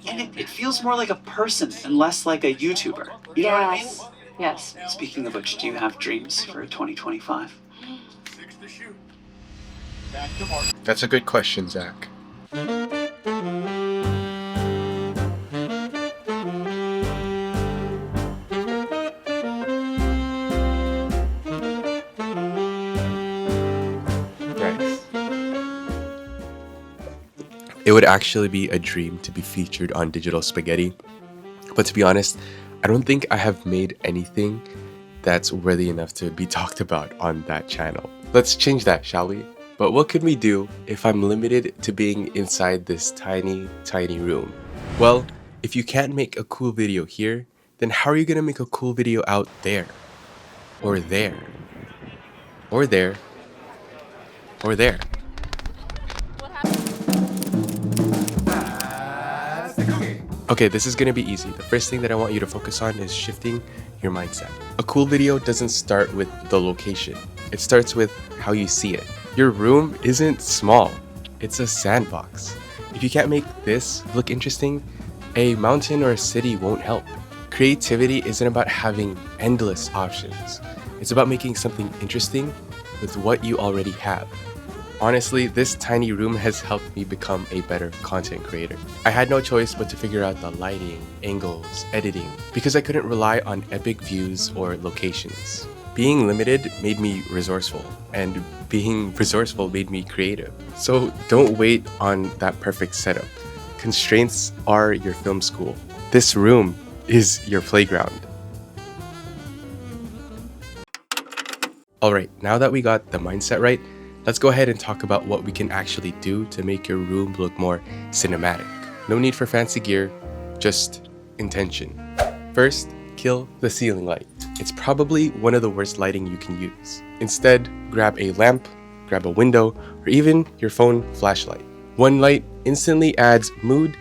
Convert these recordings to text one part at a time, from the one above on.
And it feels more like a person and less like a YouTuber. You know what I mean? Yes. Speaking of which, do you have dreams for 2025? That's a good question, Zach. Nice. It would actually be a dream to be featured on Digital Spaghetti. But to be honest, I don't think I have made anything that's worthy enough to be talked about on that channel. Let's change that, shall we? But what can we do if I'm limited to being inside this tiny, tiny room? Well, if you can't make a cool video here, then how are you gonna make a cool video out there? Or there? Or there? Or there? Okay, this is gonna be easy. The first thing that I want you to focus on is shifting your mindset. A cool video doesn't start with the location. It starts with how you see it. Your room isn't small. It's a sandbox. If you can't make this look interesting, a mountain or a city won't help. Creativity isn't about having endless options. It's about making something interesting with what you already have. Honestly, this tiny room has helped me become a better content creator. I had no choice but to figure out the lighting, angles, editing, because I couldn't rely on epic views or locations. Being limited made me resourceful, and being resourceful made me creative. So don't wait on that perfect setup. Constraints are your film school. This room is your playground. Alright, now that we got the mindset right, let's go ahead and talk about what we can actually do to make your room look more cinematic. No need for fancy gear, just intention. First, kill the ceiling light. It's probably one of the worst lighting you can use. Instead, grab a lamp, grab a window, or even your phone flashlight. One light instantly adds mood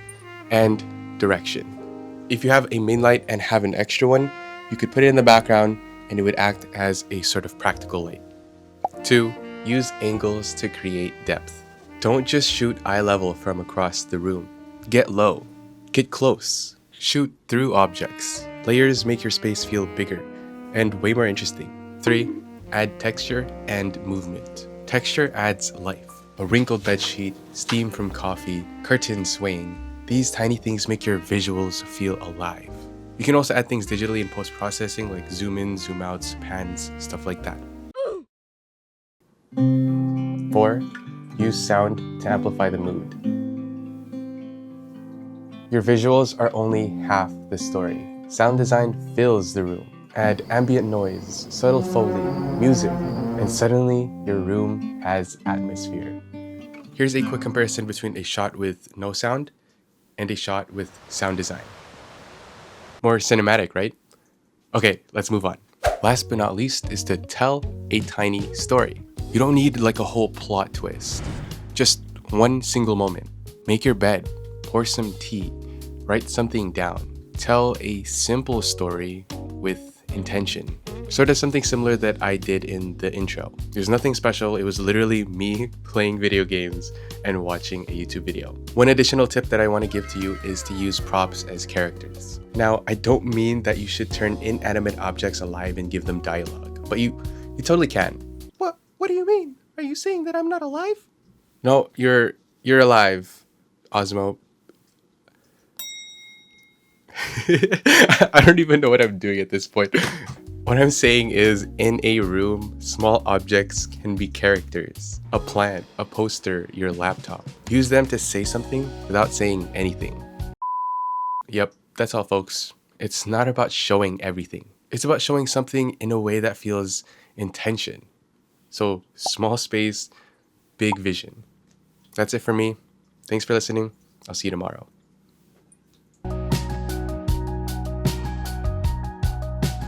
and direction. If you have a main light and have an extra one, you could put it in the background and it would act as a sort of practical light. 2. Use angles to create depth. Don't just shoot eye level from across the room. Get low. Get close. Shoot through objects. Layers make your space feel bigger and way more interesting. 3. Add texture and movement. Texture adds life. A wrinkled bedsheet, steam from coffee, curtains swaying. These tiny things make your visuals feel alive. You can also add things digitally in post-processing like zoom in, zoom outs, pans, stuff like that. 4. Use sound to amplify the mood. Your visuals are only half the story. Sound design fills the room. Add ambient noise, subtle foley, music, and suddenly your room has atmosphere. Here's a quick comparison between a shot with no sound and a shot with sound design. More cinematic, right? Okay, let's move on. Last but not least is to tell a tiny story. You don't need like a whole plot twist. Just one single moment. Make your bed, pour some tea, write something down. Tell a simple story with intention. Sort of something similar that I did in the intro. There's nothing special, it was literally me playing video games and watching a YouTube video. One additional tip that I want to give to you is to use props as characters. Now, I don't mean that you should turn inanimate objects alive and give them dialogue, but you totally can. What do you mean? Are you saying that I'm not alive? No, you're alive, Osmo. I don't even know what I'm doing at this point. What I'm saying is, in a room, small objects can be characters. A plant, a poster, your laptop. Use them to say something without saying anything. Yep, that's all, folks. It's not about showing everything. It's about showing something in a way that feels intention. So, small space, big vision. That's it for me. Thanks for listening. I'll see you tomorrow.